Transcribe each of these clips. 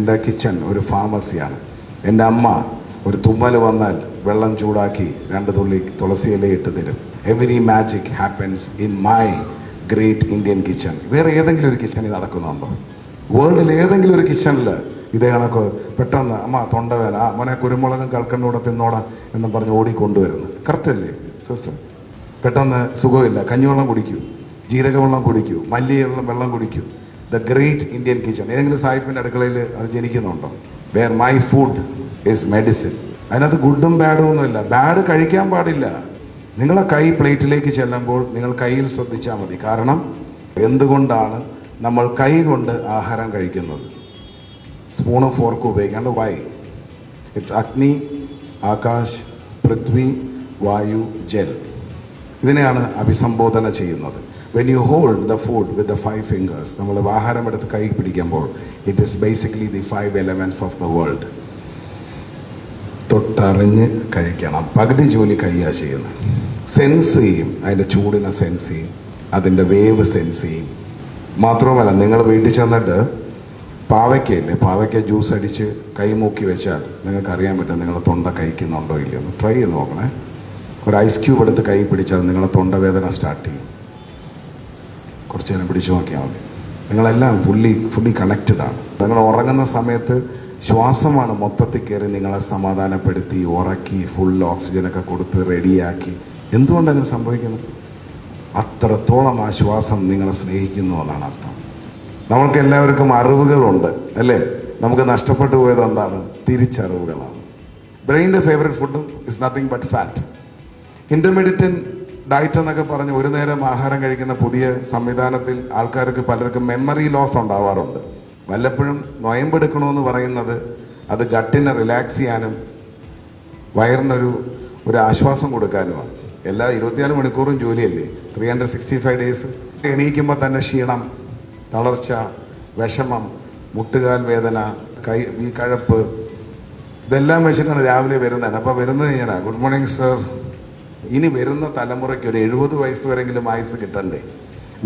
എൻ്റെ കിച്ചൺ ഒരു ഫാർമസിയാണ്. എൻ്റെ അമ്മ ഒരു തുമ്മൽ വന്നാൽ വെള്ളം ചൂടാക്കി 2 തുള്ളി തുളസി ഇല ഇട്ട് തരും. Every magic happens in my great Indian kitchen. വേറെ ഏതെങ്കിലും ഒരു കിച്ചണിൽ നടക്കുന്നുണ്ടോ? വേൾഡിൽ ഏതെങ്കിലും ഒരു കിച്ചണിൽ ഇതേ കണക്ക് പെട്ടെന്ന് അമ്മ തൊണ്ടവേന മോനെ കുരുമുളകും കൽക്കണ്ടൂടെ തിന്നോടാ എന്നും പറഞ്ഞ് ഓടിക്കൊണ്ടുവരുന്നു? കറക്റ്റ് അല്ലേ സിസ്റ്റം? പെട്ടെന്ന് സുഖമില്ല, കഞ്ഞിവെള്ളം കുടിക്കൂ, ജീരകവെള്ളം കുടിക്കൂ, മല്ലിയുള്ള വെള്ളം കുടിക്കൂ. The great Indian kitchen. ഏതെങ്കിലും സാഹിബിൻ്റെ അടുക്കളയിൽ അത് ജനിക്കുന്നുണ്ടോ? Where my food is medicine. അതിനകത്ത് ഗുഡും ബാഡും ഒന്നുമില്ല. ബാഡ് കഴിക്കാൻ പാടില്ല. നിങ്ങളെ കൈ പ്ലേറ്റിലേക്ക് ചെല്ലുമ്പോൾ നിങ്ങൾ കയ്യിൽ ശ്രദ്ധിച്ചാൽ മതി. കാരണം എന്തുകൊണ്ടാണ് നമ്മൾ കൈ കൊണ്ട് ആഹാരം കഴിക്കുന്നത്? സ്പൂണും ഫോർക്കും ഉപയോഗിക്കാണ്ട്. വൈ? ഇറ്റ്സ് അഗ്നി, ആകാശ്, പൃഥ്വി, വായു, ജൽ. ഇതിനെയാണ് അഭിസംബോധന ചെയ്യുന്നത്. When you hold the food with the 5 fingers, നമ്മൾ ആഹാരം എടുത്ത് കൈ പിടിക്കുമ്പോൾ it is basically the 5 elements of the world. തൊട്ടറിഞ്ഞ് കഴിക്കണം. പകുതി ജോലി കയ്യാ ചെയ്യുന്നത്. സെൻസ് ചെയ്യും, അതിൻ്റെ ചൂടിനെ സെൻസ് ചെയ്യും, അതിൻ്റെ വേവ് സെൻസ് ചെയ്യും. മാത്രവുമല്ല, നിങ്ങൾ വീട്ടിൽ ചെന്നിട്ട് പാവയ്ക്കയില്ലേ, പാവയ്ക്ക ജ്യൂസ് അടിച്ച് കൈ മൂക്കി വെച്ചാൽ നിങ്ങൾക്ക് അറിയാൻ പറ്റും നിങ്ങളെ തൊണ്ട കഴിക്കുന്നുണ്ടോ ഇല്ലയോ എന്ന്. ട്രൈ ചെയ്ത് നോക്കണേ. ഒരു ഐസ് ക്യൂബ് എടുത്ത് കൈ പിടിച്ചാൽ നിങ്ങളെ തൊണ്ടവേദന സ്റ്റാർട്ട് ചെയ്യും. കുറച്ച് നേരം പിടിച്ചു നോക്കിയാൽ മതി. നിങ്ങളെല്ലാം ഫുള്ളി കണക്റ്റഡ് ആണ്. നിങ്ങൾ ഉറങ്ങുന്ന സമയത്ത് ശ്വാസമാണ് മൊത്തത്തിൽ കയറി നിങ്ങളെ സമാധാനപ്പെടുത്തി ഉറക്കി ഫുൾ ഓക്സിജനൊക്കെ കൊടുത്ത് റെഡിയാക്കി. എന്തുകൊണ്ട് അങ്ങനെ സംഭവിക്കുന്നു? അത്രത്തോളം ആ ശ്വാസം നിങ്ങളെ സ്നേഹിക്കുന്നു എന്നാണ് അർത്ഥം. നമ്മൾക്ക് എല്ലാവർക്കും അറിവുകളുണ്ട് അല്ലേ? നമുക്ക് നഷ്ടപ്പെട്ടു പോയത് എന്താണ്? തിരിച്ചറിവുകളാണ്. ബ്രെയിൻ്റെ ഫേവറേറ്റ് ഫുഡും is nothing but fat. Intermediate diet എന്നൊക്കെ പറഞ്ഞ് ഒരു നേരം ആഹാരം കഴിക്കുന്ന പുതിയ സംവിധാനത്തിൽ ആൾക്കാർക്ക് പലർക്കും മെമ്മറി ലോസ് ഉണ്ടാവാറുണ്ട്. വല്ലപ്പോഴും നൊയമ്പെടുക്കണമെന്ന് പറയുന്നത് അത് ഗട്ടിനെ റിലാക്സ് ചെയ്യാനും വയറിനൊരു ആശ്വാസം കൊടുക്കാനുമാണ്. എല്ലാ 24 മണിക്കൂറും ജോലിയല്ലേ, 365 ഡേയ്സ്. എണീക്കുമ്പോൾ തന്നെ ക്ഷീണം, തളർച്ച, വിഷമം, മുട്ടുകാൽ വേദന, ഈ കഴപ്പ്, ഇതെല്ലാം വെച്ചിട്ടാണ് രാവിലെ വരുന്നതാണ്. അപ്പോൾ വരുന്നത് ഇങ്ങനെ, ഗുഡ് മോർണിംഗ് സർ. ഇനി വരുന്ന തലമുറയ്ക്ക് ഒരു 70 വയസ്സ് വരെങ്കിലും ആയുസ് കിട്ടണ്ടേ?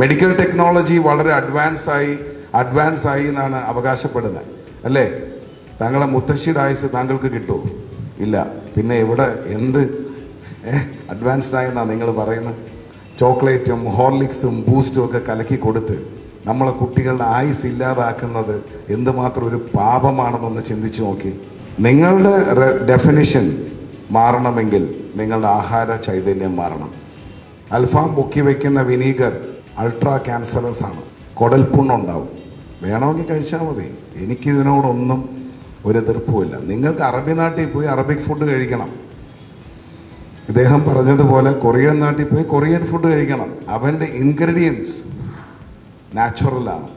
മെഡിക്കൽ ടെക്നോളജി വളരെ അഡ്വാൻസ് ആയി എന്നാണ് അവകാശപ്പെടുന്നത് അല്ലേ? താങ്കളെ മുത്തശ്ശിയുടെ ആയുസ് താങ്കൾക്ക് കിട്ടുമോ? ഇല്ല. പിന്നെ ഇവിടെ എന്ത് അഡ്വാൻസ്ഡ് ആയെന്നാണ് നിങ്ങൾ പറയുന്നത്? ചോക്ലേറ്റും ഹോർലിക്സും ബൂസ്റ്റും ഒക്കെ കലക്കി കൊടുത്ത് നമ്മളെ കുട്ടികളുടെ ആയുസ് ഇല്ലാതാക്കുന്നത് എന്തുമാത്രം ഒരു പാപമാണെന്നൊന്ന് ചിന്തിച്ചു നോക്കി. നിങ്ങളുടെ ഡെഫിനിഷൻ മാറണമെങ്കിൽ നിങ്ങളുടെ ആഹാര ചൈതന്യം മാറണം. അൽഫാം മുക്കി വയ്ക്കുന്ന വിനീഗർ അൾട്രാ ക്യാൻസറസ് ആണ്. കുടൽപ്പുണ്ണുണ്ടാവും. വേണമെങ്കിൽ കഴിച്ചാൽ മതി. എനിക്കിതിനോടൊന്നും ഒരു എതിർപ്പുമില്ല. നിങ്ങൾക്ക് അറബി നാട്ടിൽ പോയി അറബിക് ഫുഡ് കഴിക്കണം. ഇദ്ദേഹം പറഞ്ഞതുപോലെ കൊറിയൻ നാട്ടിൽ പോയി കൊറിയൻ ഫുഡ് കഴിക്കണം. അവൻ്റെ ഇൻഗ്രീഡിയൻസ് നാച്ചുറലാണ്.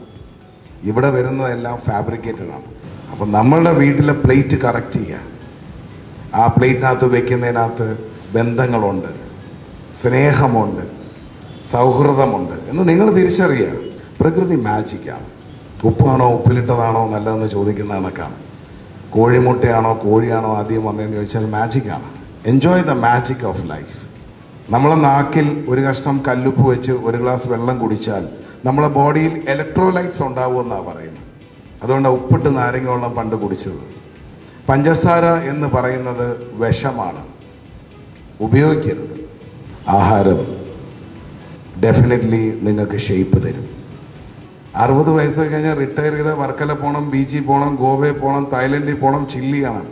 ഇവിടെ വരുന്നതെല്ലാം ഫാബ്രിക്കേറ്റഡ് ആണ്. അപ്പം നമ്മളുടെ വീട്ടിലെ പ്ലേറ്റ് കറക്റ്റ് ചെയ്യുക. ആ പ്ലേറ്റിനകത്ത് വെക്കുന്നതിനകത്ത് ബന്ധങ്ങളുണ്ട്, സ്നേഹമുണ്ട്, സൗഹൃദമുണ്ട് എന്ന് നിങ്ങൾ തിരിച്ചറിയുക. പ്രകൃതി മാജിക്കാണ്. ഉപ്പാണോ ഉപ്പിലിട്ടതാണോ നല്ലതെന്ന് ചോദിക്കുന്ന കണക്കാണ്. കോഴിമുട്ടയാണോ കോഴിയാണോ ആദ്യം വന്നതെന്ന് ചോദിച്ചാൽ മാജിക്കാണ്. Enjoy the magic of life. നമ്മളെ നാക്കിൽ ഒരു കഷ്ണം കല്ലുപ്പ് വെച്ച് ഒരു ഗ്ലാസ് വെള്ളം കുടിച്ചാൽ നമ്മളെ ബോഡിയിൽ ഇലക്ട്രോലൈറ്റ്സ് ഉണ്ടാവുമെന്നാണ് പറയുന്നത്. അതുകൊണ്ടാണ് ഉപ്പിട്ട് നാരങ്ങ വെള്ളം പണ്ട് കുടിച്ചത്. പഞ്ചസാര എന്ന് പറയുന്നത് വിഷമാണ്, ഉപയോഗിക്കരുത്. ആഹാരം ഡെഫിനറ്റ്ലി നിങ്ങൾക്ക് ഷേപ്പ് തരും. 60 വയസ്സ് കഴിഞ്ഞാൽ റിട്ടയർ ചെയ്ത വർക്കല പോകണം, ബീച്ചിൽ പോകണം, ഗോവയിൽ പോകണം, തായ്ലൻഡിൽ പോകണം, ചില്ലി ചെയ്യണം.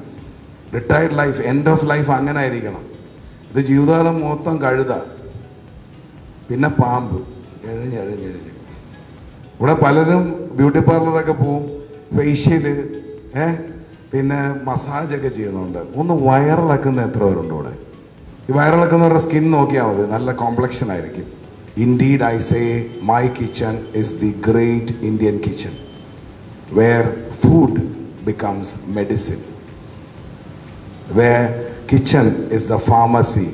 Retired life, end of life അങ്ങനെ ആയിരിക്കണം. ഇത് ജീവിതകാലം മൊത്തം കഴുത, പിന്നെ പാമ്പ്, എഴഞ്ഞ്. ഇവിടെ പലരും ബ്യൂട്ടി പാർലറൊക്കെ പോവും, ഫേഷ്യല്, പിന്നെ മസാജൊക്കെ ചെയ്യുന്നുണ്ട്. ഒന്ന് വയറിളക്കുന്ന എത്ര പേരുണ്ട് ഇവിടെ? ഈ വയറിളക്കുന്നവരുടെ സ്കിൻ നോക്കിയാൽ മതി, നല്ല കോംപ്ലക്ഷൻ ആയിരിക്കും. Indeed, I say my kitchen is the great Indian kitchen where food becomes medicine, where kitchen is the pharmacy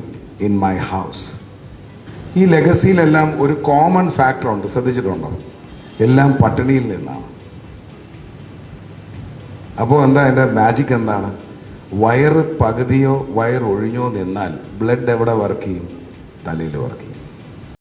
in my house. ഈ ലെഗസിയിലെല്ലാം ഒരു കോമൺ ഫാക്ടർ ഉണ്ട്, ശ്രദ്ധിച്ചിട്ടുണ്ടോ? എല്ലാം പട്ടിണിയിൽ നിന്നാണ്. അപ്പോൾ എന്താ എൻ്റെ മാജിക് എന്താണ്? വയറ് പകുതിയോ വയറ് ഒഴിഞ്ഞോ നിന്നാൽ ബ്ലഡ് എവിടെ വർക്ക് ചെയ്യും? തലയിൽ വർക്ക് ചെയ്യും.